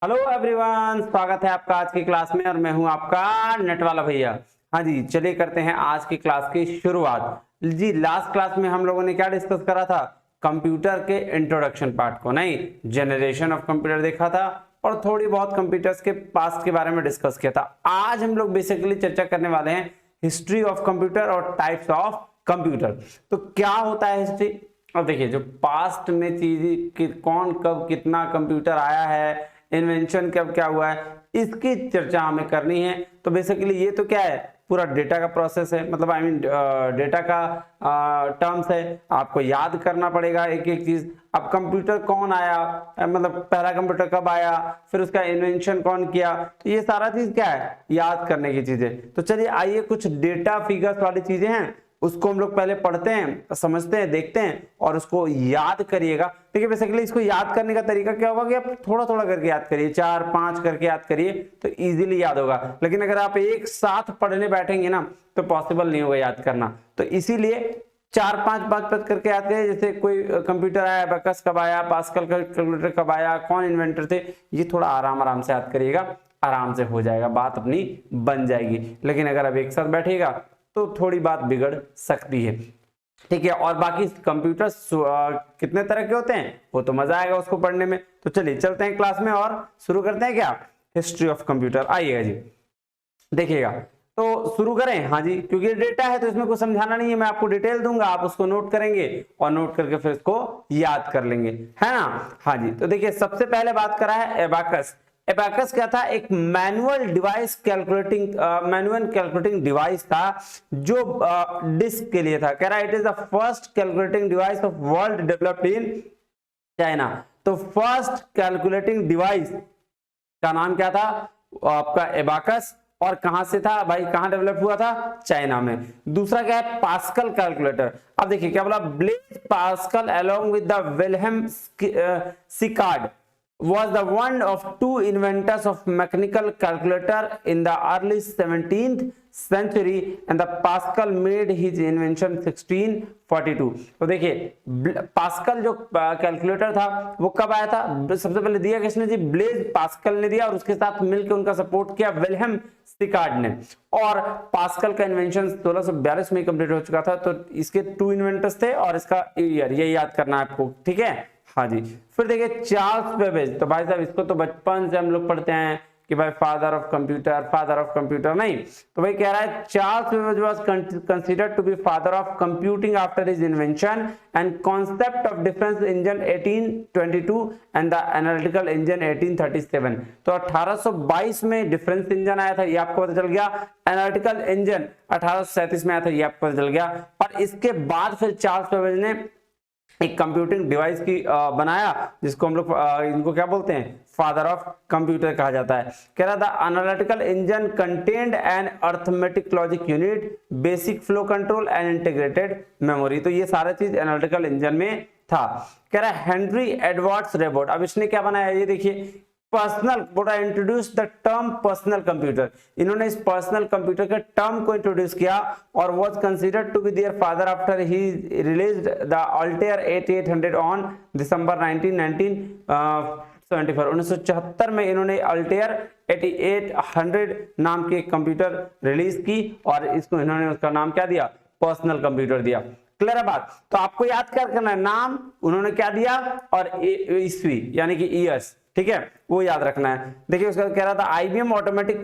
Hello everyone, स्वागत है आपका आज की क्लास में और मैं हूं आपका नेट वाला भैया। हाँ जी, चलिए करते हैं आज की क्लास की शुरुआत। जी, लास्ट क्लास में हम लोगों ने क्या डिस्कस करा था? कंप्यूटर के इंट्रोडक्शन पार्ट को, नहीं जनरेशन ऑफ कंप्यूटर देखा था और थोड़ी बहुत कंप्यूटर्स के पास्ट के बारे में डिस्कस किया था। आज हम लोग बेसिकली चर्चा करने वाले हैं हिस्ट्री ऑफ कंप्यूटर और टाइप्स ऑफ कंप्यूटर। तो क्या होता है हिस्ट्री? अब देखिए, जो पास्ट में चीज कौन कब कितना कंप्यूटर आया है, इन्वेंशन कब क्या हुआ है, इसकी चर्चा हमें करनी है। तो बेसिकली ये तो क्या है, पूरा डेटा का प्रोसेस है, मतलब आई मीन डेटा का टर्म्स है, आपको याद करना पड़ेगा एक एक चीज। अब कंप्यूटर कौन आया, मतलब पहला कंप्यूटर कब आया, फिर उसका इन्वेंशन कौन किया, तो ये सारा चीज क्या है, याद करने की चीजें। तो चलिए आइए, कुछ डेटा फिगर्स वाली चीजें हैं उसको हम लोग पहले पढ़ते हैं, समझते हैं, देखते हैं और उसको याद करिएगा। देखिए बेसिकली इसको याद करने का तरीका क्या होगा कि आप थोड़ा थोड़ा करके याद करिए, 4-5 करके याद करिए तो इजीली याद होगा। लेकिन अगर आप एक साथ पढ़ने बैठेंगे ना तो पॉसिबल नहीं होगा याद करना। तो इसीलिए 4-5 करके याद करिए। जैसे कोई कंप्यूटर आया, एबाकस कब आया, पास्कल कैलकुलेटर कब आया, कौन इन्वेंटर थे, ये थोड़ा आराम आराम से याद करिएगा, आराम से हो जाएगा, बात अपनी बन जाएगी। लेकिन अगर आप एक साथ बैठेगा तो थोड़ी बात बिगड़ सकती है, ठीक है। और बाकी कंप्यूटर कितने तरह के होते हैं वो तो मजा आएगा उसको पढ़ने में। तो चलिए चलते हैं क्लास में और शुरू करते हैं क्या, हिस्ट्री ऑफ कंप्यूटर। आइएगा जी, देखिएगा तो शुरू करें। हाँ जी, क्योंकि डेटा है तो इसमें कुछ समझाना नहीं है, मैं आपको डिटेल दूंगा, आप उसको नोट करेंगे और नोट करके फिर इसको याद कर लेंगे, है ना। हाँ जी, तो देखिए सबसे पहले बात करा है एबाकस। एबाकस क्या था? एक मैनुअल कैलकुलेटिंग डिवाइस था जो डिस्क के लिए था। कह रहा है it is the first calculating device of world developed in China. तो फर्स्ट कैलकुलेटिंग डिवाइस का नाम क्या था? आपका एबाकस। और कहां से था भाई, कहां डेवलप हुआ था? चाइना में। दूसरा क्या है? Pascal calculator. अब देखिए क्या बोला, Blaise Pascal along with the Wilhelm Schickard was the one of two inventors of mechanical calculator in the early 17th century and the Pascal made his invention 1642। तो देखिए पास्कल जो कैलकुलेटर था वो कब आया था? सबसे पहले दिया किसने जी? ब्लेज पास्कल ने दिया और उसके साथ मिलकर उनका सपोर्ट किया विल्हेम सिकार्ड ने। और पास्कल का इन्वेंशन 1642 में कंप्लीट हो चुका था। तो इसके 2 इन्वेंटर्स थे और इसका ईयर ये याद करना है आपको, ठीक है। हाँ जी, फिर देखिए चार्ल्स बेबेज। तो भाई साहब इसको तो बचपन से हम लोग पढ़ते हैं कि भाई फादर ऑफ कंप्यूटर नहीं। तो भाई कह रहा है Charles Babbage was considered to be father of computing after his invention and concept of difference engine 1822 and the analytical engine 1837। तो 1822 में डिफरेंस इंजन आया था, ये आपको पता चल गया। एनालिटिकल इंजन 1837 में आया था, ये आपको पता चल गया। और इसके बाद फिर चार्ल्स बेबेज ने एक कंप्यूटिंग डिवाइस की बनाया जिसको हम लोग इनको क्या बोलते हैं, फादर ऑफ कंप्यूटर कहा जाता है। कह रहा था analytical engine contained an arithmetic logic unit, basic flow control and integrated memory. तो ये सारा चीज एनालिटिकल इंजन में था। कह रहा है हेनरी एडवर्ड्स रेबोट। अब इसने क्या बनाया, ये देखिए personal, introduce the term personal computer. इन्होंने इस पर्सनल कंप्यूटर के टर्म को इंट्रोड्यूस किया और was considered to be their father after he released the Altair 8800 on December 1974 में इन्होंने अल्टेयर 8800 नाम के कंप्यूटर रिलीज की और इसको इन्होंने उसका नाम क्या दिया? पर्सनल कंप्यूटर दिया। क्लियर है बात? तो आपको याद क्या करना है, नाम उन्होंने क्या दिया और ईस्वी यानी कि ईयर्स, ठीक है, वो याद रखना है। देखिए उसका कह रहा था IBM automatic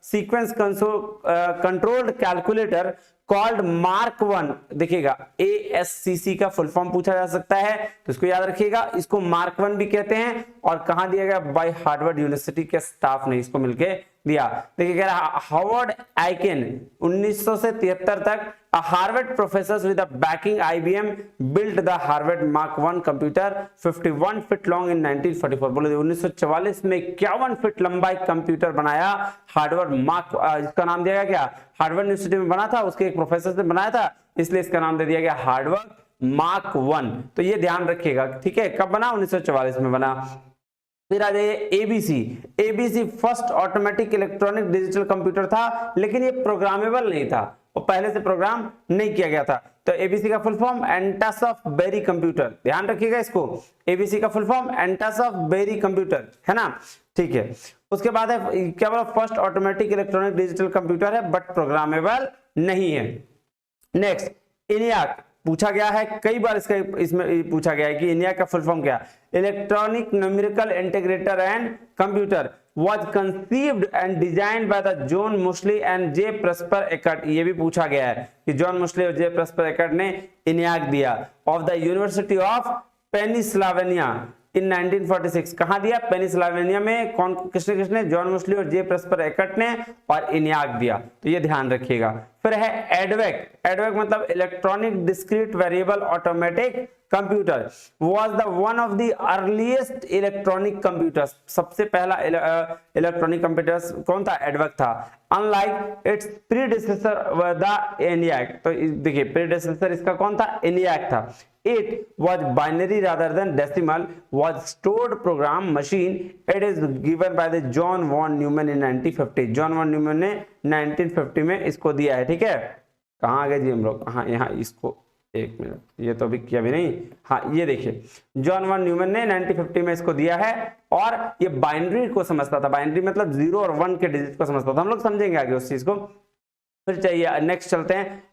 sequence controlled calculator called mark 1। देखिएगा ASCC का फुल फॉर्म पूछा जा सकता है तो इसको याद रखिएगा। इसको मार्क 1 भी कहते हैं और कहां दिया गया? बाय हार्वर्ड यूनिवर्सिटी के स्टाफ ने इसको मिलके दिया। देखिए कह रहा हार्वर्ड आइकेन 1900 से 73 तक Harvard professors with banking IBM built the Harvard mark 1 computer 51 feet long इन 1944। बोले 1944 में 51 फीट लंबा एक कंप्यूटर बनाया हार्वर्ड मार्क, इसका नाम दिया गया क्या? हार्वर्ड यूनिवर्सिटी में बना था, उसके एक प्रोफेसर ने बनाया था, इसलिए इसका नाम दे दिया गया हार्वर्ड मार्क 1। तो ये ध्यान रखिएगा, ठीक है। कब बना? 1944 में बना। फिर आ जाइए ABC first automatic electronic digital computer था, लेकिन ये प्रोग्रामेबल नहीं था, वो पहले से प्रोग्राम नहीं किया गया था। तो एबीसी का फुल फॉर्म एंटस ऑफ बेरी कंप्यूटर, ध्यान रखिएगा इसको, एबीसी का फुल फॉर्म एंटस ऑफ बेरी कंप्यूटर, है ना, ठीक है। उसके बाद है क्या बोला, first automatic electronic digital computer है बट प्रोग्रामेबल नहीं है। नेक्स्ट ENIAC पूछा गया है कई बार, इसमें पूछा गया है कि ENIAC का फुल फॉर्म क्या, electronic numerical integrator and computer was conceived and designed by the John Moseley and J. Presper Eckert। ये भी पूछा गया है कि जॉन मोस्ली और जे प्रेस्पर एकर्ट ने ENIAC दिया of the university of Pennsylvania in 1946। कहां दिया, पेनिसिल्वेनिया में। कौन किसने, जॉन मोस्ली और जे प्रेस्पर एकर्ट ने, और ENIAC दिया, तो ये ध्यान रखिएगा। फिर है एडवेक मतलब electronic discrete variable automatic computer, was the one of the earliest electronic computers, सबसे पहला इलेक्ट्रॉनिक कंप्यूटर्स कौन था, एडवेक था। Unlike it's predecessor the ENIAC, तो देखिए प्रीडिसेसर इसका कौन था, ENIAC था। It was binary rather than decimal, was stored program machine. It is given by the John von Neumann in 1950। John von Neumann ने 1950 में इसको दिया है, ठीक है। कहाँ आ गए जी हम लोग, हाँ यहाँ इसको, एक मिनट, ये तो अभी किया भी नहीं, हाँ ये देखिए जॉन वॉन न्यूमैन ने 1950 में इसको दिया है, और ये बाइनरी को समझता था, बाइनरी मतलब 0 और 1 के डिजिट को समझता था, हम लोग समझेंगे आगे उस चीज को। फिर चाहिए नेक्स्ट चलते हैं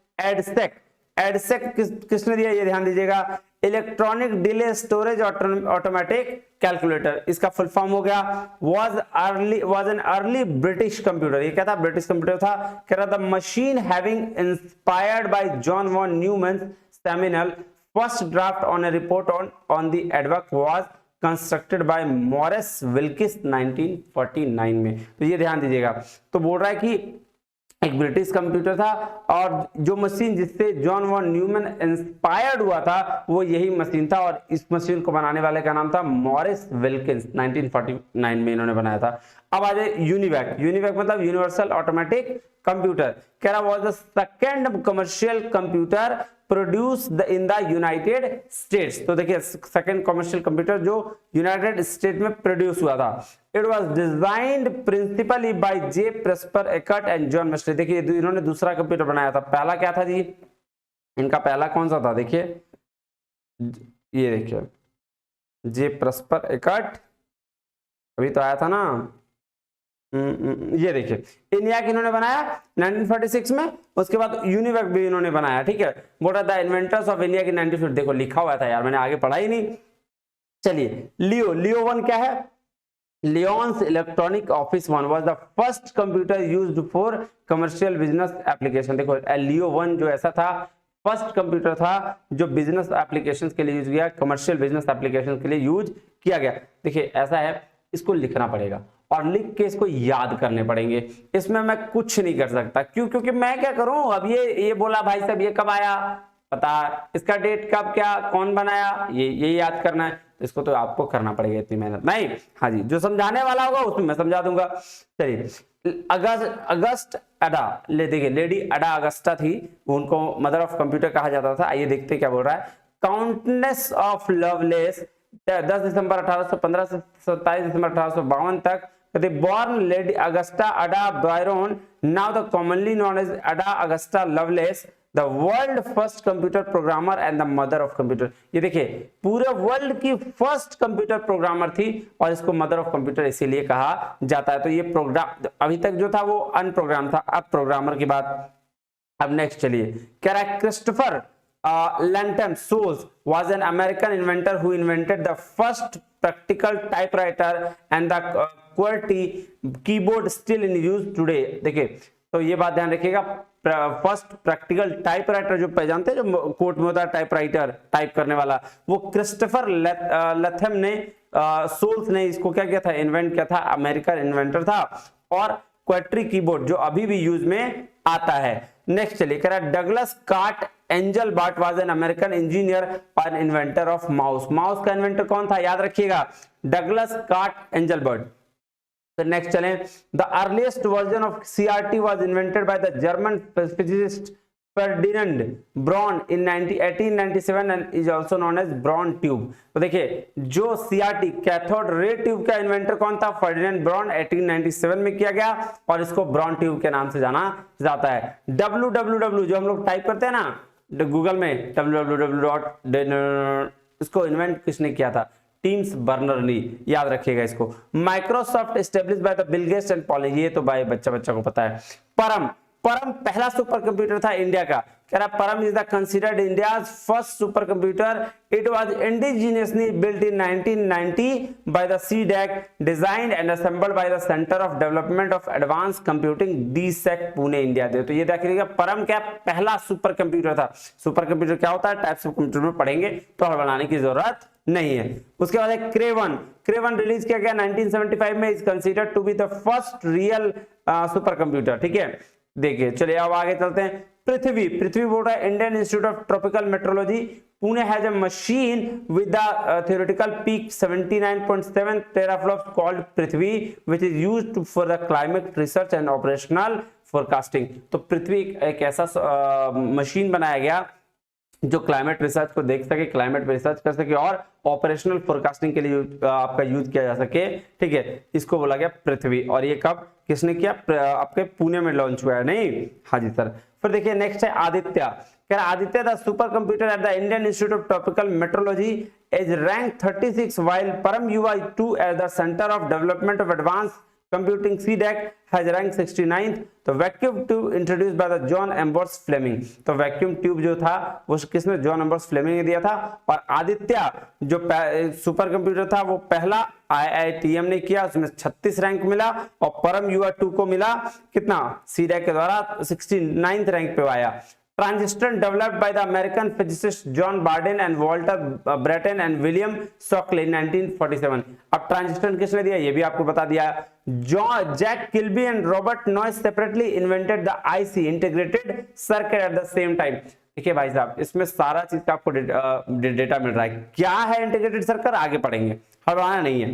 एडसेक किसने दिया, ये ध्यान दीजिएगा, electronic delay storage automatic calculator, इसका फुल फॉर्म हो गया was an early British computer. ये क्या था, ब्रिटिश कंप्यूटर था। कह रहा था machine having inspired by John von Neumann seminal first draft on a report on the EDVAC was constructed by Maurice Wilkes 1949 में। तो ये ध्यान दीजिएगा, तो बोल रहा है कि एक ब्रिटिश कंप्यूटर था, और जो मशीन जिससे जॉन वॉन न्यूमैन इंस्पायर्ड हुआ था वो यही मशीन था, और इस मशीन को बनाने वाले का नाम था मॉरिस विल्किंस, 1949 में इन्होंने बनाया था। अब आ जाए यूनिवैक मतलब यूनिवर्सल ऑटोमेटिक कंप्यूटर। कह रहा was the second commercial computer produced in the United States. तो देखिए सेकंड कमर्शियल कंप्यूटर जो यूनाइटेड स्टेट में प्रोड्यूस हुआ था। It was designed principally by J Presper Eckert and John Mauchly. देखिए इन्होंने दूसरा कंप्यूटर बनाया था, पहला क्या था जी, इनका पहला कौन सा था, देखिए ये देखिए जे प्रेस्पर एकर्ट, अभी तो आया था ना, ये देखिए ENIAC इन्होंने बनाया 1946 में, उसके बाद यूनिवैक भी इन्होंने बनाया, ठीक है। बोला द इन्वेंटर्स ऑफ ENIAC इन 1950, देखो लिखा हुआ था यार, मैंने आगे पढ़ा ही नहीं। चलिए लियो 1 क्या है, lions electronic office 1 was the first computer used for commercial business application. देखो लियो 1 जो ऐसा था, फर्स्ट कंप्यूटर था जो बिजनेस एप्लीकेशंस के लिए यूज किया, कमर्शियल बिजनेस एप्लीकेशन के लिए यूज किया गया। देखिए ऐसा है, इसको लिखना पड़ेगा और लिख के इसको याद करने पड़ेंगे, इसमें मैं कुछ नहीं कर सकता। क्यों, क्योंकि मैं क्या करूं, अब ये बोला भाई साहब ये कब आया पता, इसका डेट कब, क्या कौन बनाया, ये याद करना है, इसको तो आपको करना पड़ेगा, इतनी मेहनत नहीं। हाँ जी, जो समझाने वाला होगा उसमें मैं समझा दूंगा। चलिए अगस्ट अडा, देखिए लेडी अडा अगस्टा थी, उनको मदर ऑफ कंप्यूटर कहा जाता था। आइए देखते क्या बोल रहा है। काउंटनेस ऑफ लवलेस 10 दिसंबर 1815 से 27 दिसंबर 1852 तक। Born Lady Augusta Ada Byron, now the commonly known as Ada Augusta Lovelace, the world first computer programmer and the mother of computer। ये देखिए पूरे वर्ल्ड की फर्स्ट कंप्यूटर प्रोग्रामर थी, और इसको मदर ऑफ कंप्यूटर इसीलिए कहा जाता है। तो ये प्रोग्राम अभी तक जो था वो अनप्रोग्राम था, अब प्रोग्रामर की बात। अब नेक्स्ट चलिए, कह रहा है Christopher Langham Sholes was an American inventor who invented the first practical typewriter and the QWERTY keyboard still in use today। देखिए तो ये बात ध्यान रखिएगा, फर्स्ट प्रैक्टिकल टाइपराइटर जो जानते हैं, जो कोर्ट में होता है टाइपराइटर, टाइप करने वाला, वो क्रिस्टोफर लैथम ने, सोल्स ने इसको क्या किया था, इन्वेंट किया था, अमेरिकन इन्वेंटर था। और क्वेट्री कीबोर्ड जो अभी भी यूज में आता है। नेक्स्ट चलिए, कह रहा है Douglas Carl Engelbart was an American engineer और इन्वेंटर ऑफ माउस। माउस का इन्वेंटर कौन था, याद रखिएगा, डगलस कार्ट एंजल बर्ट। फिर नेक्स्ट चलें, the earliest version of CRT was invented by the German physicist Ferdinand Braun in 1897 and is also known as Braun tube. तो देखिए जो CRT कैथोड रे ट्यूब का इन्वेंटर कौन था, Ferdinand bronze, 1897 में किया गया, और इसको ब्रॉन ट्यूब के नाम से जाना जाता है। WWW जो हम लोग टाइप करते हैं ना, गूगल में www. इसको इन्वेंट किसने किया था? टीम्स बर्नर-ली, याद रखिएगा इसको। Microsoft establish by the Bill Gates and Paul, ये तो भाई बच्चा को पता है। परम पहला सुपर कंप्यूटर था इंडिया का। कह रहा Param is the considered India's first super computer. It was indigenously built in 1990 by the CDAC, designed and assembled by the centre of development of advance computing, डीसेक, पुणे, इंडिया। तो ये देखिएगा परम क्या पहला सुपर कंप्यूटर था। सुपर कंप्यूटर क्या होता है, टाइप्स ऑफ कंप्यूटर में पढ़ेंगे तो हल बनाने की जरूरत नहीं है। उसके बाद है क्रेवन रिलीज किया गया 1975 में। Is considered to be the first real super computer. ठीक है, देखिए चलिए अब आगे चलते हैं। पृथ्वी बोल रहा है Indian Institute of Tropical metrology, Pune has a machine with the theoretical peak 79.7 teraflops called Prithvi, which is used for the climate research and operational forecasting। तो पृथ्वी एक ऐसा मशीन बनाया गया जो क्लाइमेट रिसर्च को देख सके, क्लाइमेट रिसर्च कर सके और ऑपरेशनल फोरकास्टिंग के लिए आपका यूज किया जा सके। ठीक है, इसको बोला गया पृथ्वी। और ये कब किसने किया? आपके पुणे में लॉन्च हुआ है। नहीं, हाँ जी सर। फिर देखिए नेक्स्ट है आदित्य। कह रहा Aditya the super computer at the Indian Institute of Tropical Meteorology is rank 36 while Param UI2 at the centre of development of advance Computing CDAC has ranked 69th। तो vacuum tube introduced by the John Ambrose Fleming. तो vacuum tube जो था वो किसने? John Ambrose Fleming ने दिया था। और आदित्य जो सुपर कंप्यूटर था वो पहला IITM ने किया, उसमें 36 रैंक मिला। और परम UI2 को मिला कितना? CDAC के द्वारा 69th रैंक पे आया। Transistor developed by the American physicist John Bardeen and Walter Brattain and William Shockley in 1947। अब ट्रांजिस्टर किसने दिया ये भी आपको बता दिया। Jack Kilby and Robert Noyce separately invented the IC integrated circuit at the same time. देखिए भाई साहब इसमें सारा चीज का आपको डेटा मिल रहा है। क्या है इंटीग्रेटेड सर्किट आगे पढ़ेंगे, हड़बड़ाना नहीं है।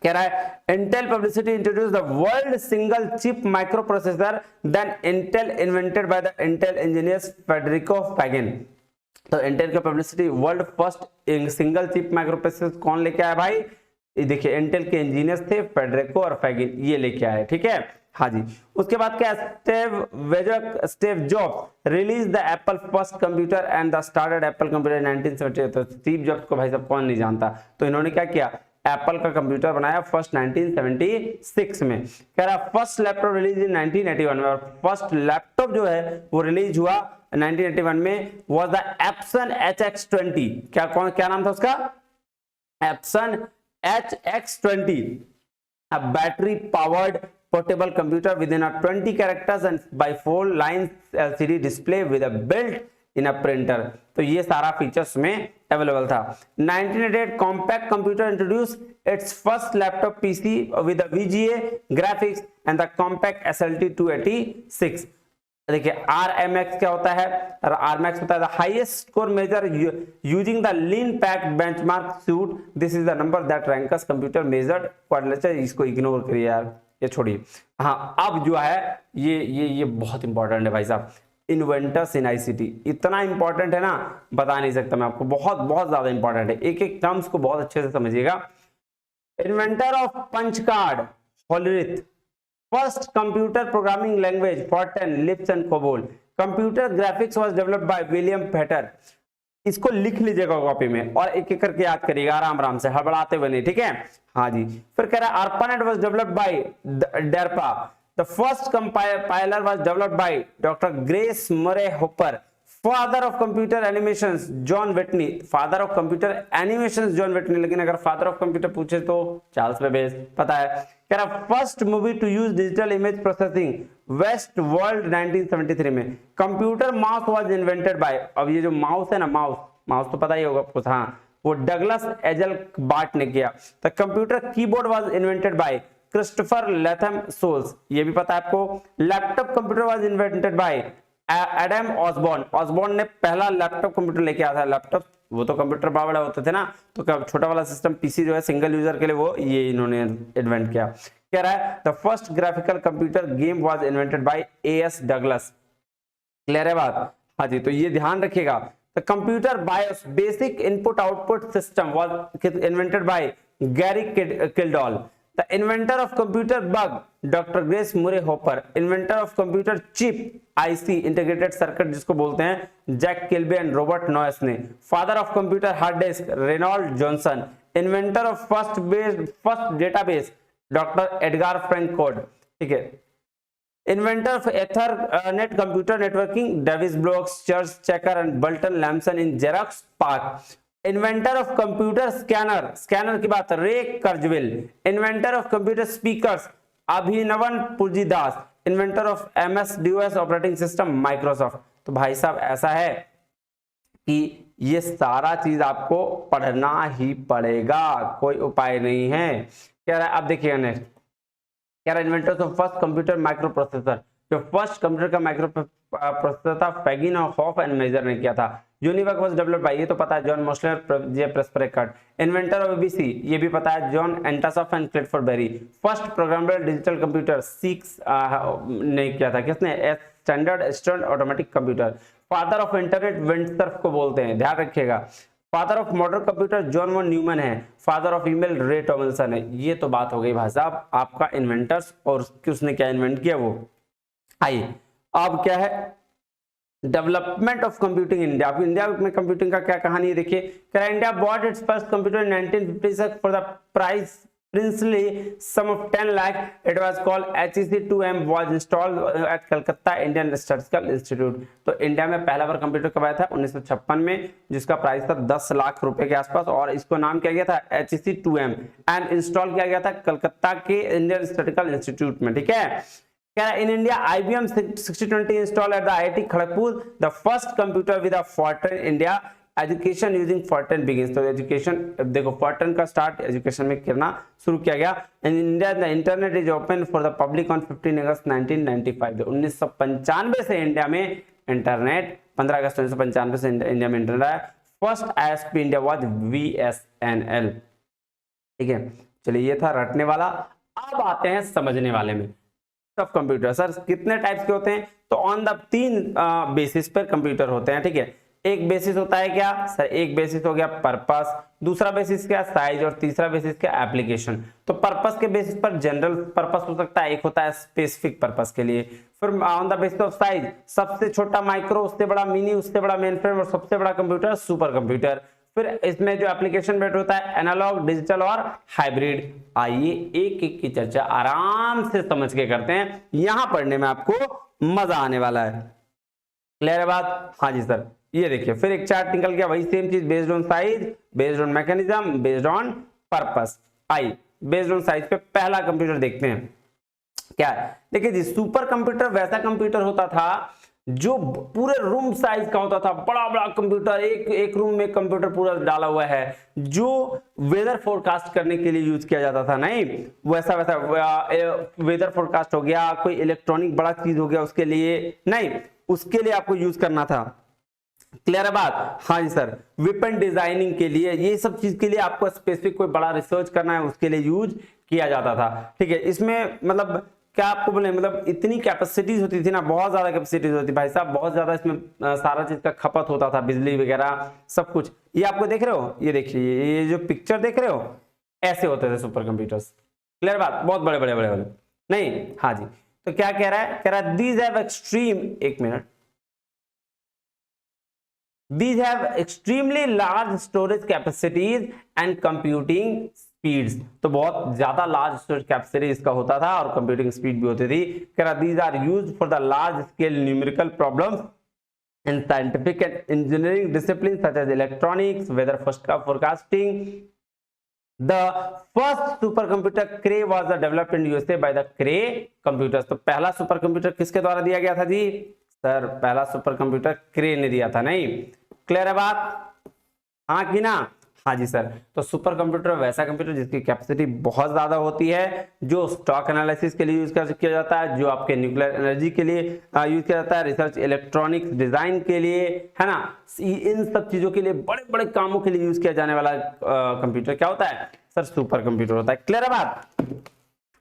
कह रहा है Intel publicity introduce the world single chip micro processor then Intel invented by the Intel engineers Federico Faggin. तो इंटेल का publicity world first single chip micro processor कौन लेके आया भाई? ये देखिए इंटेल के इंजीनियर्स थे फेडरिको और फैगिन, ये लेके आए। ठीक है, हाँ जी। उसके बाद क्या? Steve jobs release the Apple first computer and the started Apple computer 1978। तो स्टीव जॉब्स को भाई साहब कौन नहीं जानता। तो इन्होंने क्या किया? एप्पल का कंप्यूटर बनाया फर्स्ट 1976 में। कह रहा फर्स्ट लैपटॉप रिलीज इन 1981 में। और फर्स्ट लैपटॉप जो है वो रिलीज हुआ 1981 में वाज द एप्सन HX20। क्या नाम था उसका? Epson HX20, a battery powered portable computer within a 20 characters and by 4 lines LCD display with a built in a printer। तो ये सारा फीचर्स में अवेलेबल था। 1988 compact computer introduce it's first laptop PC with a VGA graphics and the compact SLT 286। देखिए RMX क्या होता है? RMX होता है the highest score measured using the linpack benchmark suite. This is the number that ranks computer measured quadrature. इसको ignore करिए यार, ये छोड़िए। हाँ, अब जो है ये बहुत इंपॉर्टेंट है भाई साहब। इन्वेंटर्स इन ICT इतना इंपॉर्टेंट है ना, बता नहीं सकता मैं आपको। बहुत ज्यादा इंपॉर्टेंट है। एक एक टर्म्स को बहुत अच्छे से समझिएगा। Inventor of punch card Hollerith, first computer programming language Fortran, Lisp and COBOL, computer graphics was developed by William Fetter। इसको लिख लीजिएगा कॉपी में और एक एक करके याद करिएगा आराम से, हड़बड़ाते हुए नहीं। ठीक है, हाँ जी। फिर कह रहा है ARPANET was developed by DARPA। The first compiler was developed by Dr. Grace Murray Hopper। Father of computer animations John Whitney. Father of computer animations John Whitney, लेकिन अगर फादर ऑफ कंप्यूटर पूछे तो चार्ल्स बेबेज, पता है। कह रहा first movie to use digital image processing Westworld 1973 में। Computer mouse was invented by, अब ये जो माउस है ना, माउस तो पता ही होगा आपको, हाँ, वो डगलस एजल बार्ट ने किया। The computer keyboard was invented by Christopher Latham Sholes, ये भी पता है आपको। Laptop computer was invented by Adam Osborne ने पहला लैपटॉप कंप्यूटर लेके आया था। लैपटॉप वो तो कंप्यूटर बड़ा होते थे ना, तो छोटा वाला सिस्टम PC जो है सिंगल यूजर के लिए, वो ये इन्होंने इन्वेंट किया। कह रहा है the first graphical computer game was invented by AS Douglas. Clear है बात? हाँ जी। तो ये ध्यान रखिएगा। The computer BIOS basic input output system was invented by Gary Kildall. The inventor of computer bug doctor Grace Murray Hopper, inventor of computer chip IC integrated circuit जिसको बोलते हैं Jack Kilby and Robert Noyce ने, father of computer hard disk Reynold Johnson, inventor of first database doctor Edgar Frank Codd, ठीक है, inventor of Ethernet computer networking Davis Blocks Charles Thacker and Butler Lampson in Xerox PARC, inventor of computer scanner की बात Ray Kurzweil, inventor of computer speakers अभिनवन पुरजीदास, inventor of MS DOS operating system Microsoft. तो भाई साहब ऐसा है कि ये सारा चीज आपको पढ़ना ही पड़ेगा, कोई उपाय नहीं है। कह रहा है अब देखिएगा नेक्स्ट, कह रहा है inventors of first computer micro processor, जो फर्स्ट कंप्यूटर का माइक्रो प्रोसेसर था फैगिन और हॉफ एंड मेजर ने किया था। यूनिवर्क वाज डेवलप्ड बाय, ये तो पता है, John Mauchly J Presper Eckert. Inventor of ABC, ये भी पता है, John Atanasoff and Clifford Berry. First programmable digital computer 6 ने किया था किसने, standard eastern automatic computer. Father of internet Vint Cerf को बोलते हैं, ध्यान रखिएगा। Father of modern computer John von Neumann है, father of email Ray Tomlinson है। ये तो बात हो गई भाई साहब आपका इन्वेंटर्स और किसने क्या इन्वेंट किया वो। आइए अब क्या है डेवलपमेंट ऑफ कंप्यूटिंग इंडिया। अब इंडिया में कंप्यूटिंग का क्या कहानी है देखिए, India bought its first computer in 1956 for the price princely sum of 10 lakh. It was called HEC2M, was installed at Calcutta Indian Statistical Institute. तो इंडिया में पहला बार कंप्यूटर कब आया था 1956 में, जिसका प्राइस था 10 लाख रुपए के आसपास, और इसको नाम किया गया था HEC2M एंड इंस्टॉल किया गया था कलकत्ता के इंडियन स्टैटिस्टिकल इंस्टीट्यूट में, ठीक है। In India, IBM 6020 installed at the IIT Kharagpur, the first computer with a Fortran India. Education using Fortran begins. तो एजुकेशन देखो Fortran का स्टार्ट एजुकेशन में करना शुरू किया गया। In India, the internet is open for the public on 15 अगस्त 1995. 1995 से India में इंटरनेट, 15 अगस्त 1995 से इंडिया में इंटरनेट आया। First ISP India was VSNL, ठीक है। चलिए ये था रटने वाला। अब आते हैं समझने वाले में। ऑफ कंप्यूटर सर कितने टाइप्स के होते हैं, तो ऑन द 3 बेसिस पर कंप्यूटर होते हैं, ठीक है। एक बेसिस होता है क्या सर, एक बेसिस हो गया पर्पस, दूसरा बेसिस क्या साइज, और तीसरा बेसिस क्या एप्लीकेशन। तो पर्पस के बेसिस पर जनरल पर्पस हो सकता है, एक होता है स्पेसिफिक पर्पस के लिए। फिर on the basis of size, सबसे छोटा माइक्रो, उससे बड़ा मिनी, उससे बड़ा मेन फ्रेम, और सबसे बड़ा कंप्यूटर सुपर कंप्यूटर। फिर इसमें जो एप्लीकेशन बेट होता है एनालॉग, डिजिटल और हाइब्रिड। आइए एक एक की चर्चा आराम से समझ के करते हैं, यहां पढ़ने में आपको मजा आने वाला है। क्लियर है बात? हाँ जी सर। ये देखिए फिर एक चार्ट निकल गया, वही सेम चीज, based on size, based on mechanism, based on purpose. I based on size पे पहला कंप्यूटर देखते हैं क्या है। देखिए जी सुपर कंप्यूटर वैसा कंप्यूटर होता था जो पूरे रूम साइज का होता था, बड़ा बड़ा कंप्यूटर, एक रूम में कंप्यूटर पूरा डाला हुआ है, जो वेदर फोरकास्ट करने के लिए यूज किया जाता था। नहीं वैसा वेदर फोरकास्ट हो गया, कोई इलेक्ट्रॉनिक बड़ा चीज हो गया, उसके लिए नहीं, उसके लिए आपको यूज करना था। क्लियर है बात? हाँ जी सर। वेपन डिजाइनिंग के लिए, ये सब चीज के लिए आपको स्पेसिफिक कोई बड़ा रिसर्च करना है, उसके लिए यूज किया जाता था, ठीक है। इसमें मतलब क्या आपको बोले, मतलब इतनी कैपेसिटीज होती थी ना, बहुत ज्यादा कैपेसिटीज होती भाई साहब, बहुत ज्यादा इसमें सारा चीज का खपत होता था, बिजली वगैरह सब कुछ। ये आपको देख रहे हो, ये देखिए ये जो पिक्चर देख रहे हो, ऐसे होते थे सुपर कंप्यूटर्स। क्लियर बात? बहुत बड़े बड़े बड़े बड़े नहीं। हाँ जी। तो क्या कह रहा है, कह रहा है दीज हैव एक्सट्रीम, एक minute, these have extremely large storage capacities and computing speeds। तो बहुत ज्यादा लार्ज स्टोरेज कैपेसिटी इसका होता था और कंप्यूटिंग स्पीड भी होती थी। कह रहा these are used for the large scale numerical problems in scientific and engineering disciplines such as electronics, weather forecasting। The first supercomputer Cray was developed in USA by the Cray computers। तो पहला super computer किसके द्वारा दिया गया था जी sir, पहला super computer क्रे ने दिया था। नहीं क्लियर है बात? हाँ कि ना? हाँ जी सर। तो सुपर कंप्यूटर वैसा कंप्यूटर जिसकी कैपेसिटी बहुत ज्यादा होती है, जो स्टॉक एनालिसिस के लिए यूज किया जाता है, जो आपके न्यूक्लियर एनर्जी के लिए यूज किया जाता है, रिसर्च इलेक्ट्रॉनिक्स डिजाइन के लिए, है ना, इन सब चीजों के लिए, बड़े बड़े कामों के लिए यूज किया जाने वाला कंप्यूटर क्या होता है सर, सुपर कंप्यूटर होता है। क्लियर है बात?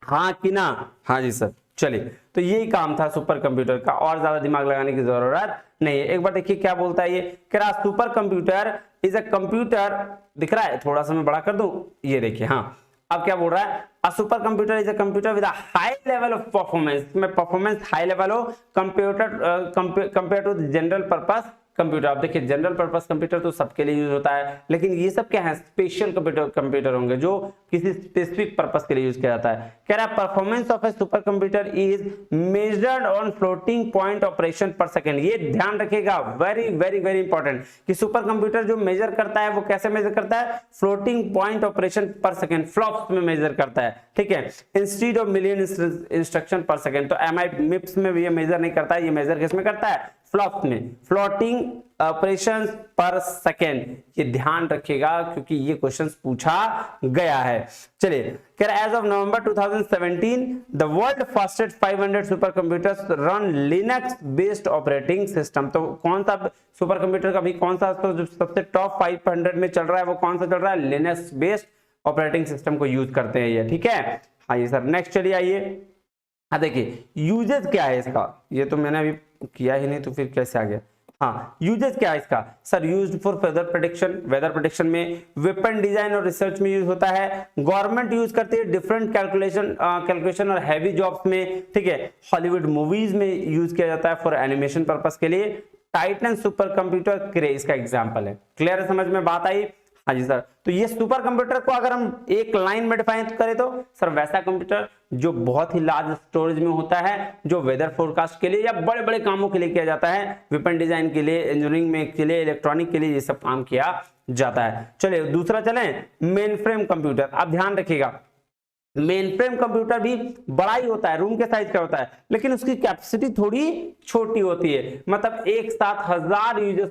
हाँ कि ना? हाँ जी सर। चलिए तो यही काम था सुपर कंप्यूटर का, और ज्यादा दिमाग लगाने की जरूरत नहीं है। एक बार देखिए क्या बोलता है ये, कह रहा super computer is a computer, दिख रहा है, थोड़ा सा मैं बड़ा कर दूं, ये देखिए, हाँ, अब क्या बोल रहा है, a super computer is a computer with a high level of performance, में परफॉर्मेंस हाई लेवल हो compare to general purpose computer. अब देखिए जनरल पर्पस कंप्यूटर तो सबके लिए यूज होता है, लेकिन ये सब क्या है, स्पेशल कंप्यूटर होंगे जो किसी स्पेसिफिक पर्पस के लिए यूज किया जाता है। कह रहा है performance of A super computer is measured on floating point operation पर सेकेंड। ये ध्यान रखिएगा, वेरी वेरी वेरी इंपॉर्टेंट, कि सुपर कंप्यूटर जो मेजर करता है वो कैसे मेजर करता है, फ्लोटिंग पॉइंट ऑपरेशन पर सेकेंड, फ्लॉप्स में मेजर करता है, ठीक है, instead of million instruction per second. तो एमआई मिप्स में भी ये मेजर नहीं करता है, ये मेजर किस में करता है, फ्लॉप्स में, फ्लोटिंग ऑपरेशंस पर सेकेंड। ये ध्यान रखिएगा क्योंकि ये क्वेश्चंस पूछा गया है। चलिए, as of November 2017 the world fastest 500 super computers run Linux based operating system. तो कौन सा सुपर कंप्यूटर का भी कौन सा तो जो सबसे टॉप 500 में चल रहा है वो कौन सा चल रहा है, लिनक्स बेस्ड ऑपरेटिंग सिस्टम को यूज करते हैं ये, ठीक है। हाँ ये सर, नेक्स्ट चलिए आइए। हाँ देखिए यूजेस क्या है इसका, ये तो मैंने अभी किया ही नहीं तो फिर कैसे आ गया। हाँ यूजेस क्या है इसका, sir used for weather prediction, weather prediction में, वेपन डिजाइन और रिसर्च में यूज होता है, गवर्नमेंट यूज करती है डिफरेंट कैलकुलेशन और हैवी जॉब्स में, ठीक है, हॉलीवुड मूवीज में यूज किया जाता है फॉर एनिमेशन पर्पस के लिए। टाइटन सुपर कंप्यूटर क्रे इसका एग्जाम्पल है। क्लियर है, समझ में बात आई। हाँ जी सर, तो ये सुपर कंप्यूटर को अगर हम एक लाइन में डिफाइन करें तो सर वैसा कंप्यूटर जो बहुत ही लार्ज स्टोरेज में होता है, जो वेदर फोरकास्ट के लिए या बड़े बड़े कामों के लिए किया जाता है, वेपन डिजाइन के लिए, इंजीनियरिंग में के लिए, इलेक्ट्रॉनिक के लिए, ये सब काम किया जाता है। चलिए दूसरा चलें, मेन फ्रेम कंप्यूटर। आप ध्यान रखिएगा, मेन फ्रेम कंप्यूटर भी बड़ा ही होता है, रूम के साइज का होता है, लेकिन उसकी कैपेसिटी थोड़ी छोटी होती है, मतलब एक साथ 1000 यूजर्स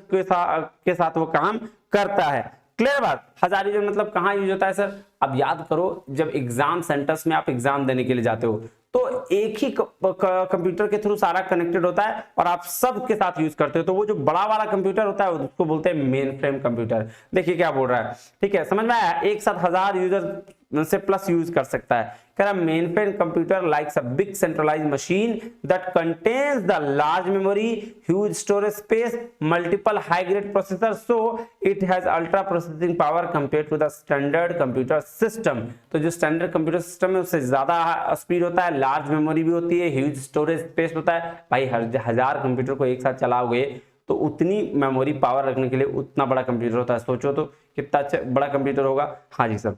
के साथ वो काम करता है। क्लियर बात, 1000 यूजर मतलब कहाँ यूज होता है सर, अब याद करो जब एग्जाम सेंटर्स में आप एग्जाम देने के लिए जाते हो तो एक ही कंप्यूटर के थ्रू सारा कनेक्टेड होता है और आप सब के साथ यूज करते हो, तो वो जो बड़ा वाला कंप्यूटर होता है उसको बोलते हैं मेन फ्रेम कंप्यूटर। देखिए क्या बोल रहा है, ठीक है, समझ में आया, एक साथ 1000 यूजर से प्लस यूज कर सकता है। कह रहा mainframe computer likes a big centralized machine that contains the large memory, huge storage space, multiple high grade processor, so it has ultra processing power compare to the standard computer system. तो जो standard computer system है उससे ज्यादा speed होता है, large memory भी होती है, ह्यूज स्टोरेज स्पेस होता है। भाई 1000 कंप्यूटर को एक साथ चलाओगे तो उतनी मेमोरी पावर रखने के लिए उतना बड़ा कंप्यूटर होता है, सोचो तो कितना बड़ा कंप्यूटर होगा। हाँ जी सर,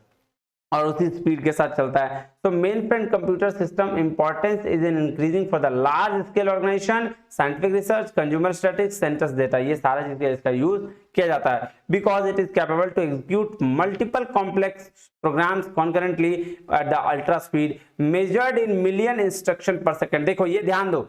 और उसी स्पीड के साथ चलता है। तो mainframe computer system importance is in increasing for the large scale organization, scientific research, consumer statistics, census data, ये सारा चीज इसका यूज किया जाता है because it is capable to execute multiple complex programs concurrently at the ultra speed measured in million instruction per second. देखो ये ध्यान दो,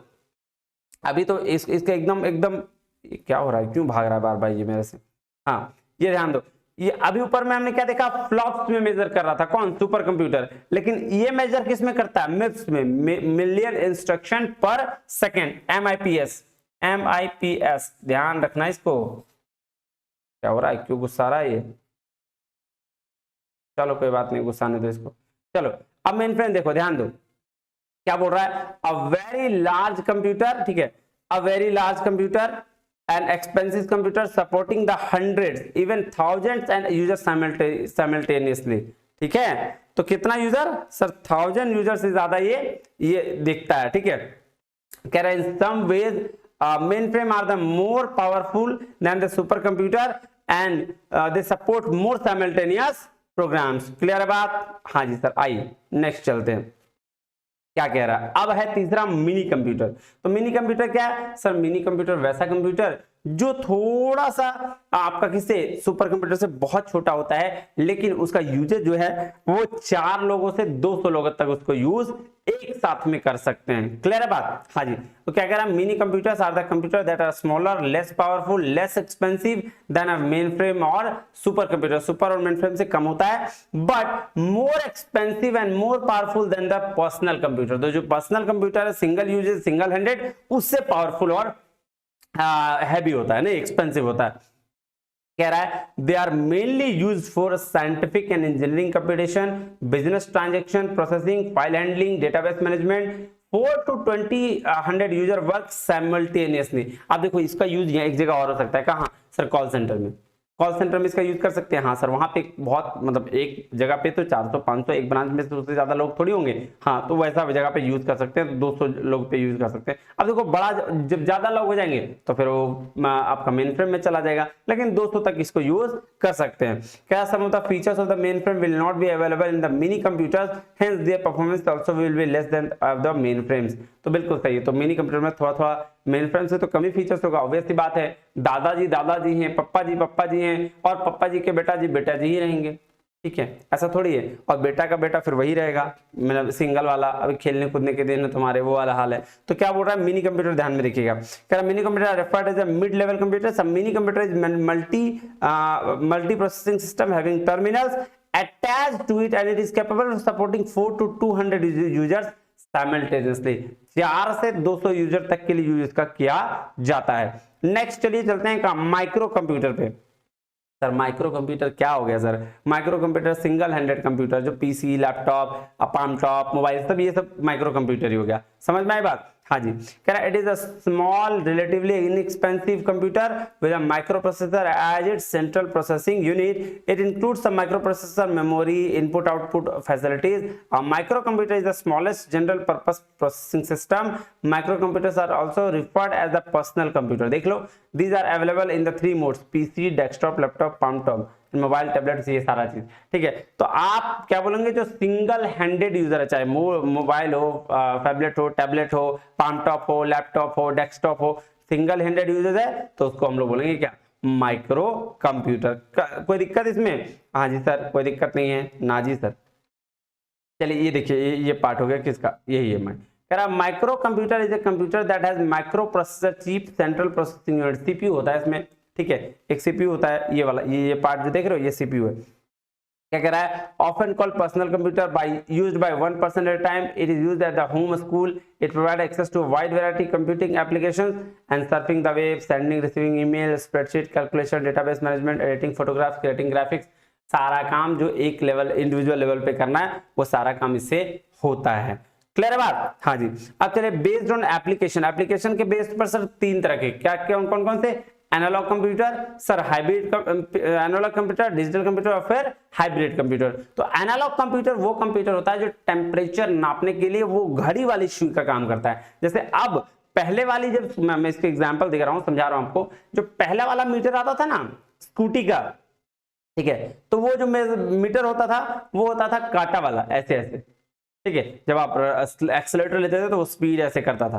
अभी तो इसका एकदम क्या हो रहा है, क्यों भाग रहा है बार बार ये मेरे से। हाँ ये ध्यान दो, ये अभी ऊपर में हमने क्या देखा, फ्लॉप्स में मेजर कर रहा था कौन, सुपर कंप्यूटर, लेकिन ये मेजर किस में करता है, मिप्स में, million instruction per second, MIPS. ध्यान रखना इसको। क्या हो रहा है, क्यों गुस्सा रहा है ये, चलो कोई बात नहीं, गुस्सा नहीं दो इसको। चलो अब मेन फ्रेम देखो, ध्यान दो क्या बोल रहा है, अ वेरी लार्ज कंप्यूटर, ठीक है, a very large computer an expensive computer supporting the hundreds even thousands and users simultaneously। ठीक है, तो कितना यूजर सर, 1000 यूजर से ज्यादा ये देखता है, ठीक है। कह रहे हैं in some ways mainframe are the more powerful than the supercomputer and they support more simultaneous programs। Clear है बात। हाँ जी सर, आइए नेक्स्ट चलते हैं, क्या कह रहा है। अब है तीसरा मिनी कंप्यूटर। तो मिनी कंप्यूटर क्या है सर, मिनी कंप्यूटर वैसा कंप्यूटर जो थोड़ा सा आपका किससे, सुपर कंप्यूटर से बहुत छोटा होता है, लेकिन उसका यूजेज जो है वो 4 लोगों से 200 लोगों तक उसको यूज एक साथ में कर सकते हैं। क्लियर है बात। हाँ जी, तो क्या कह रहा है, mini computers are the computer that are smaller, less powerful, less expensive than a mainframe और सुपर कंप्यूटर। सुपर और मेन फ्रेम से कम होता है but more expensive and more powerful than the personal computer. तो जो personal computer है, single uses, single handed, उससे पावरफुल और हैवी होता है, नहीं एक्सपेंसिव होता है। कह रहा है they are mainly used for scientific and engineering computation, business transaction processing, file handling, database management. 4 to 20 user work simultaneously. अब देखो इसका यूज यहाँ एक जगह और हो सकता है, कहाँ सर, कॉल सेंटर में। कॉल सेंटर में इसका यूज कर सकते हैं। हाँ सर, वहां पे बहुत मतलब एक जगह पे तो 400 500, एक ब्रांच में तो उससे ज्यादा लोग थोड़ी होंगे। हाँ, तो वैसा जगह पे यूज कर सकते हैं, 200 लोग पे यूज कर सकते हैं। अब देखो बड़ा जब ज्यादा लोग हो जाएंगे तो फिर वो आपका मेन फ्रेम में चला जाएगा, लेकिन 200 तक इसको यूज कर सकते हैं। क्या some of the features of the mainframe will not be available in the mini computers, hence their performance also will be less than the mainframes. तो बिल्कुल सही है, तो मिनी कंप्यूटर में थोड़ा थोड़ा मेन फ्रेम से तो कमी फीचर्स होगा, ऑब्वियस सी बात है। दादाजी हैं, पप्पा जी हैं, और पप्पा जी के बेटा जी ही रहेंगे, ठीक है, ऐसा थोड़ी है। और बेटा का बेटा फिर वही रहेगा, मतलब सिंगल वाला। अभी खेलने कूदने के दिन तुम्हारे वो वाला हाल है। तो क्या बोल रहा है, मिनी कंप्यूटर ध्यान में रखिएगा। कह रहा mini computer referred as a mid level computer. सब mini computer is multi processing system having terminals attached to it and it is capable of supporting 4 to 200 users simultaneously। 4 से 200 यूजर तक के लिए यूज इसका किया जाता है। नेक्स्ट चलिए चलते हैं माइक्रो कंप्यूटर पे। सर माइक्रो कंप्यूटर क्या हो गया sir? Micro computer single handed computer, जो PC, laptop, palmtop, mobile, सब ये सब माइक्रो कंप्यूटर ही हो गया। समझ में आई बात? हाँ जी, कह रहा it is a small relatively inexpensive computer with a microprocessor as its central processing unit. It includes a microprocessor, memory, input output facilities. A micro computer is the smallest general purpose processing system. Micro computers are also referred as the personal computer. देख लो, these are available in the 3 modes, PC, desktop, laptop, palmtop, mobile, tablet, ये सारा चीज, ठीक है। तो आप क्या बोलेंगे, जो सिंगल हैंडेड यूजर है, चाहे मोबाइल हो, टैबलेट हो, पाम टॉप हो, लैपटॉप हो, डेस्कटॉप हो, सिंगल हैंडेड यूजर है, तो उसको हम लोग बोलेंगे क्या, माइक्रो कंप्यूटर। कोई दिक्कत इसमें? हाँ जी सर, कोई दिक्कत नहीं है ना जी सर। चलिए ये देखिए, ये पार्ट हो गया किसका, यही है। मैं कह रहा micro computer is a computer that has micro processor chip, central processing unit, CPU होता है इसमें, ठीक है, एक सीपीयू होता है, ये वाला, ये पार्ट जो देख रहे हो, ये सीपीयू है। क्या कह रहा है, often called personal computer by used by one person at a time. It is used at the home, school. It provide access to wide variety computing applications and surfing the web, sending receiving email, spreadsheet, calculation, database management, editing photographs, creating graphics. सारा काम जो एक level, individual level पे करना है, वो सारा काम इससे होता है। क्लियर है बात? हाँ जी। अब चलिए बेस्ड ऑन एप्लीकेशन। एप्लीकेशन के बेस पर सर 3 तरह के, क्या क्या कौन कौन से? Analog computer, sir hybrid analog computer, digital computer, और फिर हाइब्रिड कंप्यूटर। तो एनालॉग कंप्यूटर वो कंप्यूटर होता है जो टेम्परेचर नापने के लिए वो घड़ी वाली सुई का काम करता है। जैसे अब पहले वाली, जब मैं इसके एग्जांपल दे रहा हूं, समझा रहा हूं आपको, जो पहला वाला मीटर आता था ना स्कूटी का, ठीक है, तो वो जो मीटर होता था वो होता था कांटा वाला, ऐसे ऐसे, ठीक है। जब आप एक्सेलेरेटर लेते थे तो वो स्पीड ऐसे करता था,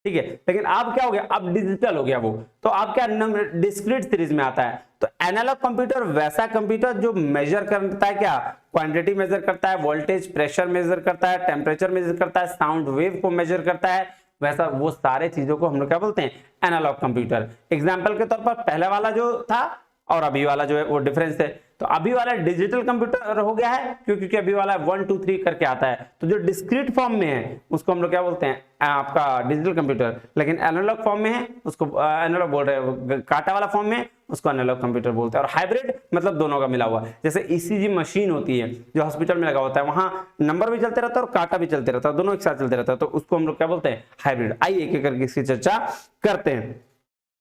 ठीक है। लेकिन अब क्या हो गया, अब डिजिटल हो गया वो, तो अब क्या डिस्क्रीट सीरीज में आता है। तो एनालॉग कंप्यूटर वैसा कंप्यूटर जो मेजर करता है, क्या क्वांटिटी मेजर करता है, वोल्टेज, प्रेशर मेजर करता है, टेम्परेचर मेजर करता है, साउंड वेव को मेजर करता है, वैसा वो सारे चीजों को हम लोग क्या बोलते हैं, एनालॉग कंप्यूटर। एग्जाम्पल के तौर पर पहला वाला जो था और अभी वाला जो है वो डिफरेंस है। तो अभी वाला डिजिटल कंप्यूटर हो गया है, क्योंकि अभी वाला 1 2 3 करके आता है। तो जो डिस्क्रीट फॉर्म में है उसको हम लोग क्या बोलते हैं, आपका डिजिटल कंप्यूटर। लेकिन एनालॉग फॉर्म में है उसको एनालॉग बोल रहे हैं, कांटा वाला फॉर्म में उसको एनालॉग कंप्यूटर बोलते हैं। और हाइब्रिड मतलब दोनों का मिला हुआ। जैसे ईसीजी मशीन होती है जो हॉस्पिटल में लगा होता है, वहां नंबर भी चलते रहता है और कांटा भी चलते रहता है, दोनों एक साथ चलते रहता है, तो उसको हम लोग क्या बोलते हैं, हाइब्रिड। आइए एक एक करके इसकी चर्चा करते हैं,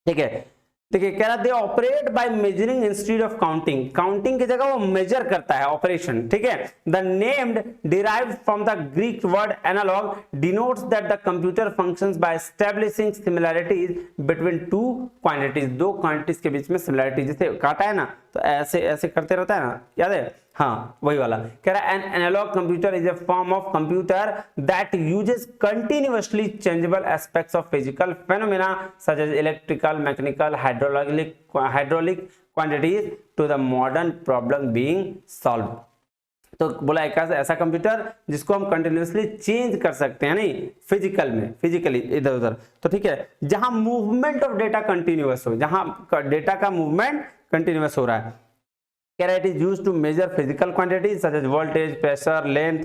ठीक है। देखिए कह रहा they operate by measuring instead of counting. Counting की जगह वो मेजर करता है, ऑपरेशन, ठीक है। The named derived from the Greek word analog denotes that the computer functions by establishing similarities between two quantities. दो क्वांटिटीज के बीच में सिमिलैरिटी, जैसे काटा है ना तो ऐसे ऐसे करते रहता है ना, याद है? हाँ वही वाला। कह रहा है an analog computer is a form of computer that uses continuously changeable aspects of physical phenomena such as electrical, mechanical, hydraulic quantities to the modern problem being solve. तो बोला एक ऐसा कंप्यूटर जिसको हम कंटिन्यूअसली चेंज कर सकते हैं, नहीं फिजिकल में, फिजिकली इधर उधर, तो ठीक है, जहां मूवमेंट ऑफ डेटा कंटिन्यूअस हो, जहां डेटा का मूवमेंट कंटिन्यूअस हो रहा है। कह रहा है it is used to measure physical quantities such as voltage, pressure, length,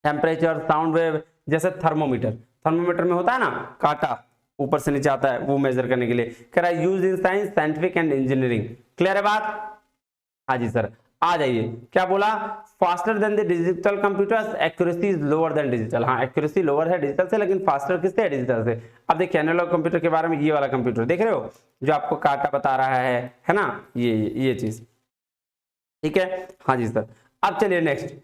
temperature, sound wave. जैसे थर्मोमीटर, थर्मोमीटर में होता है ना कांटा ऊपर से नीचे आता है, वो मेजर करने के लिए। कह रहा है use in science, scientific and engineering. Clear है बात? हाँ जी सर, आ जाइए। क्या बोला, faster than the digital computers, accuracy is lower than digital. हाँ एक्यूरेसी लोअर है डिजिटल से, लेकिन फास्टर किससे है, डिजिटल से। अब देखिए एनालॉग कंप्यूटर के बारे में, ये वाला कंप्यूटर देख रहे हो, जो आपको काटा बता रहा है ना, ये चीज, ठीक है। हाँ जी सर। अब चलिए नेक्स्ट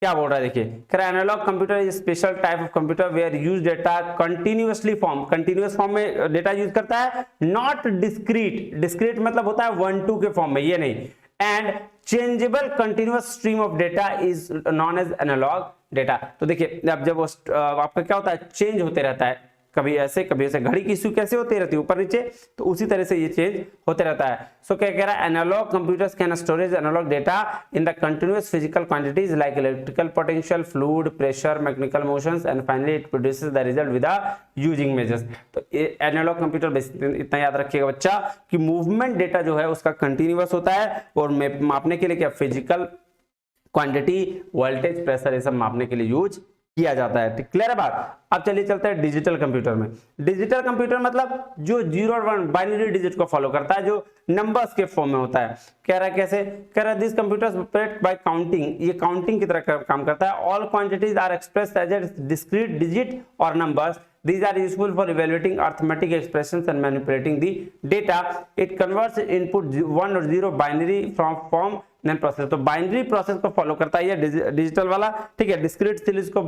क्या बोल रहा है, देखिए कह रहा है analog computer is special type of computer where use data continuously form, continuous form में डेटा यूज करता है, नॉट डिस्क्रीट, डिस्क्रीट मतलब होता है 1 2 के फॉर्म में, ये नहीं, and changeable continuous stream of data is known as analog data. तो देखिए अब जब आपका क्या होता है, चेंज होते रहता है, कभी ऐसे कभी ऐसे, घड़ी की स्विच कैसे होती रहती है ऊपर नीचे, तो उसी तरह से ये चेंज होते रहता है। सो क्या कह रहा है, analog computers can storage analog data in the continuous physical quantities like electrical potential, fluid, pressure, mechanical motions and finally it produces the result with using measures. तो एनालॉग कंप्यूटर इतना याद रखिएगा बच्चा कि मूवमेंट डेटा जो है उसका continuous होता है, और मापने के लिए क्या, फिजिकल क्वांटिटी, वोल्टेज, प्रेशर, ये सब मापने के लिए यूज किया जाता है। क्लियर है बात। अब चलिए चलते हैं डिजिटल कंप्यूटर में। डिजिटल कंप्यूटर मतलब जो 0 और 1 बाइनरी डिजिट को फॉलो करता है, जो नंबर्स के फॉर्म में होता है। कह रहा है कैसे, कह रहा है this computers operate by counting, ये काउंटिंग की तरह काम करता है। All quantities are expressed as a discrete digit और numbers, these are useful for evaluating arithmetic expressions and manipulating the data. It converts input 1 or 0 binary from form then process, तो binary process को follow करता है ये digital वाला, ठीक है। Discrete series को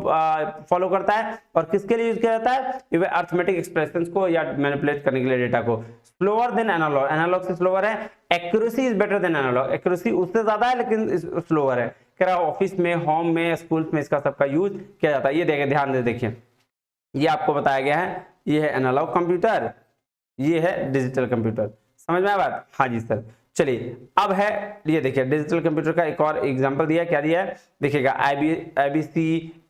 फॉलो करता है, और किसके लिए यूज किया जाता है, अरिथमेटिक एक्सप्रेशंस को या मैनिपुलेट करने के लिए डेटा को। स्लोअर देन एनालॉग, एनालॉग से स्लोअर है। Accuracy is better than analog, accuracy उससे ज्यादा है लेकिन स्लोअर है। कह रहा है ऑफिस में, होम में, स्कूल में इसका सबका यूज किया जाता है। ये देखिए ध्यान से देखिए, ये आपको बताया गया है, ये है एनालॉग कंप्यूटर, ये है डिजिटल कंप्यूटर। समझ में आया बात? हाँ जी सर। चलिए अब है ये देखिए डिजिटल कंप्यूटर का एक और एग्जांपल दिया, क्या दिया है देखिएगा, IBC,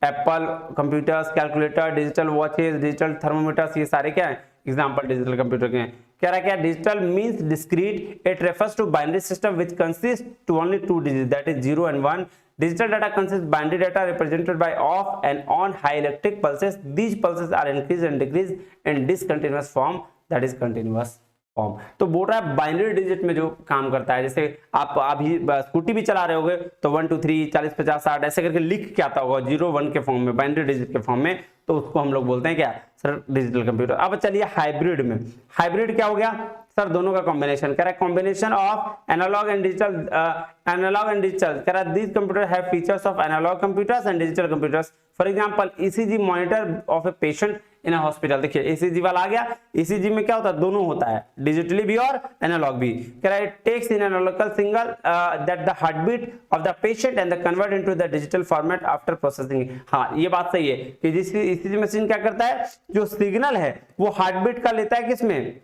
Apple computers, calculator, digital watches, digital thermometers, ये सारे क्या है एग्जांपल डिजिटल कंप्यूटर के हैं। कह रहा है क्या, digital means discrete, it refers to binary system which consist to only 2 digit that is 0 and 1. Digital data consists binary data represented by off and on high electric pulses. These pulses are increased and decreased in discontinuous form, that is continuous form. तो बोल रहा है binary digit में जो काम करता है, जैसे आप अभी स्कूटी भी चला रहे होगे तो 1 2 3 40 50 60 ऐसे करके लिख के आता होगा 0 1 के फॉर्म में, बाइनरी डिजिट के फॉर्म में, तो उसको हम लोग बोलते हैं क्या सर, डिजिटल कंप्यूटर। अब चलिए हाइब्रिड में, हाइब्रिड क्या हो गया सर, दोनों का कॉम्बिनेशन। कह रहा है combination of analog and digital, analog and digital. कह रहा है this computer have features of analog computers and digital computers. For example ECG monitor of a patient in a hospital. देखिए ECG वाला आ गया, ECG में क्या होता है, दोनों होता है, डिजिटली भी और एनालॉग भी। कह रहा है takes in analogical signal that the heartbeat of the patient and the convert into the digital format after processing. हाँ ये बात सही है कि जिस ECG मशीन क्या करता है, जो सिग्नल है वो हार्ट बीट का लेता है किसमें,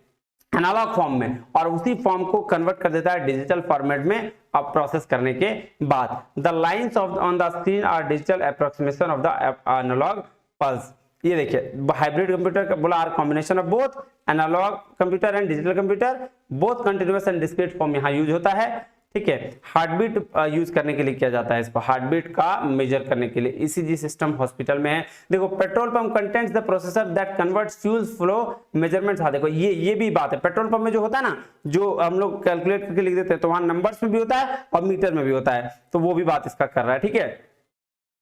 एनालॉग फॉर्म में, और उसी फॉर्म को कन्वर्ट कर देता है डिजिटल फॉर्मेट में अब प्रोसेस करने के बाद। The lines on the screen are digital approximation of the analog pulse. ये देखिए हाइब्रिड कंप्यूटर का बोला are combination of both analog computer and digital computer, both continuous and discrete form यहाँ यूज होता है, ठीक है। हार्ट बीट यूज करने के लिए किया जाता है इसको, हार्ट बीट का मेजर करने के लिए। ECG सिस्टम हॉस्पिटल में है। देखो petrol pump contents the processor that converts fuel flow measurements. हाँ देखो ये भी बात है, पेट्रोल पंप में जो होता है ना, जो हम लोग कैलकुलेट करके लिख देते हैं, तो वहां नंबर्स में भी होता है और मीटर में भी होता है, तो वो भी बात इसका कर रहा है, ठीक है।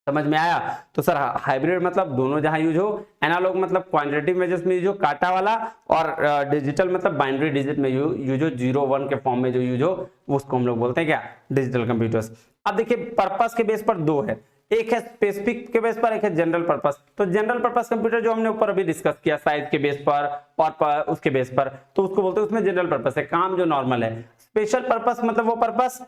समझ में आया? तो सर हाइब्रिड मतलब दोनों जहां यूज हो, एनालॉग मतलब क्वांटिटेटिव मेजर्स में यूज हो, काटा वाला, और डिजिटल मतलब बाइनरी डिजिट में यूज हो, 0 1 के फॉर्म में जो यूज हो, उसको हम लोग बोलते हैं क्या, डिजिटल कंप्यूटर्स। अब देखिए पर्पस के बेस पर दो है, एक है स्पेसिफिक के बेस पर, एक है जनरल पर्पस। तो जनरल पर्पस कंप्यूटर जो हमने ऊपर अभी डिस्कस किया साइज के बेस पर और उसके बेस पर, तो उसको बोलते हैं उसमें जनरल पर्पस है, काम जो नॉर्मल है। स्पेशल पर्पस मतलब वो पर्पस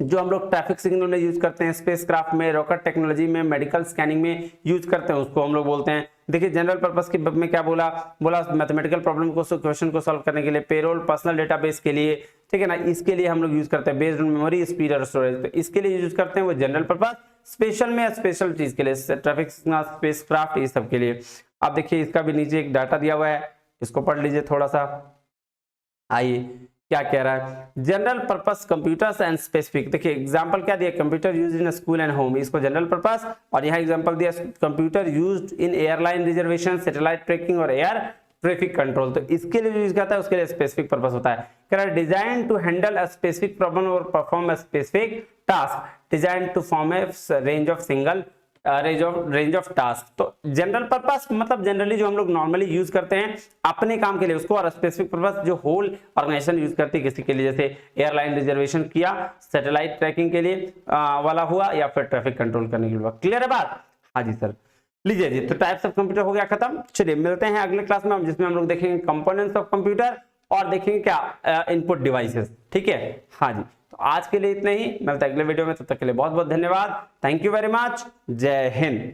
जो हम लोग ट्रैफिक सिग्नल में यूज करते हैं, स्पेसक्राफ्ट में, रॉकेट टेक्नोलॉजी में, मेडिकल स्कैनिंग में यूज करते हैं, उसको हम लोग बोलते हैं। देखिए जनरल पर्पस के में क्या बोला मैथमेटिकल प्रॉब्लम को, क्वेश्चन को सॉल्व करने के लिए, पेरोल, पर्सनल डेटाबेस के लिए, ठीक है ना, इसके लिए हम लोग यूज करते हैं, बेस्ड ऑन मेमोरी, स्पीड और स्टोरेज, तो इसके लिए यूज करते हैं वो जनरल पर्पस। स्पेशल में स्पेशल चीज के लिए, ट्रैफिक सिग्नल, स्पेसक्राफ्ट, ये सब के लिए। आप देखिए इसका भी नीचे एक डाटा दिया हुआ है, इसको पढ़ लीजिए थोड़ा सा। आइए क्या कह रहा है, general purpose computers and specific. देखिए एग्जांपल क्या दिया, computer used in school and home, इसको जनरल पर्पस, और यहाँ एग्जांपल दिया computer used in airline reservation, satellite trekking और एयर ट्रैफिक कंट्रोल, तो इसके लिए यूज करता है, उसके लिए स्पेसिफिक पर्पस होता है। कह रहा है design to handle a specific problem और perform a specific task, design to form a range of task. तो जनरल पर्पस मतलब जनरली जो हम लोग नॉर्मली यूज करते हैं अपने काम के लिए उसको, और स्पेसिफिक पर्पस जो होल ऑर्गेनाइजेशन यूज करती है किसी के लिए, जैसे एयरलाइन रिजर्वेशन किया, सैटेलाइट ट्रैकिंग के लिए वाला हुआ, या फिर ट्रैफिक कंट्रोल करने के लिए हुआ। क्लियर है बात? हाँ जी सर। लीजिए जी, तो टाइप्स ऑफ कंप्यूटर हो गया खत्म। चलिए मिलते हैं अगले क्लास में, जिसमें हम लोग देखेंगे कंपोनेंट्स ऑफ कंप्यूटर और देखेंगे क्या इनपुट डिवाइसेस। ठीक है, हाँ जी। तो आज के लिए इतना ही, मिलते हैं अगले वीडियो में, तब तक के लिए बहुत बहुत धन्यवाद। Thank you very much. जय हिंद।